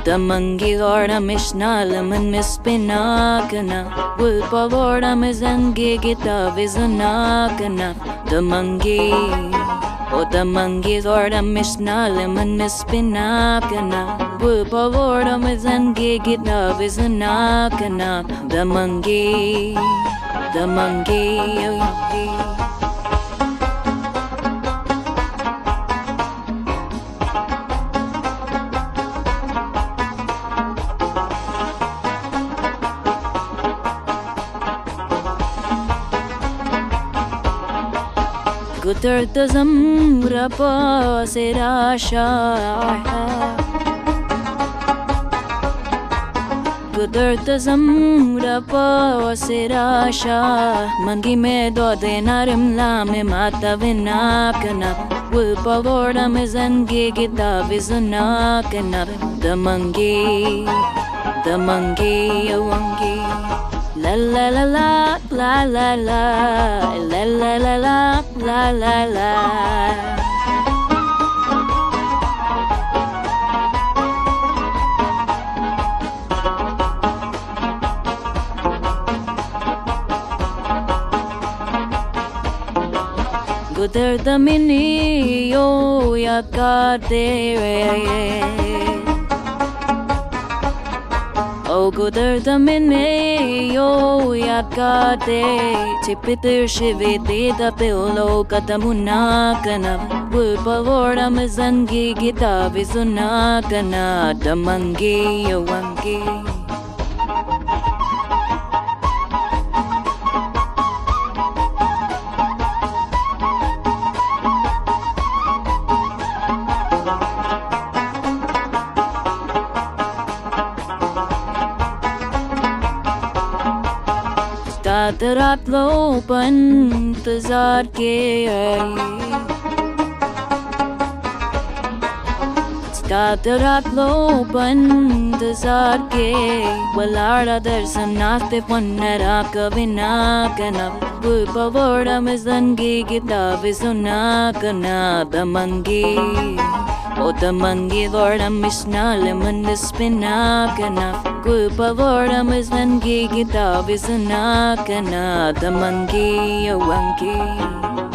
The monkey lord am ishnalaman mispinakana. Wood lord am izangigita vizanakana. The monkey, oh the monkey lord am ishnalaman mispinakana. Wood lord am izangigita vizanakana. The monkey, oh Guterta zamra pa serasha Guterta zamra pa serasha Mangi me do de narim la me mata vinakana Wilpa lorda me zangi gita vizanakana The monkey, a wangi La la la la, la la la, la la la la, la la la. Guterta mini yo yakate Oh, guterta mine yo yakate Chipitir shiviti da pillow katamunakana Wilpa lorda mizangi gita vizunakana The monkey, a wangi रात लो इंतजार के रात लो इंतजार के वलाड़ा दर्शनाते पन्नरा कविना कना बुलपवोड़ा में जंगी किताबें सुना कना The monkey, oh the monkey lord am ishnalaman mispinakana Gulpa lord am izangi kitab isanakana The monkey, a wangi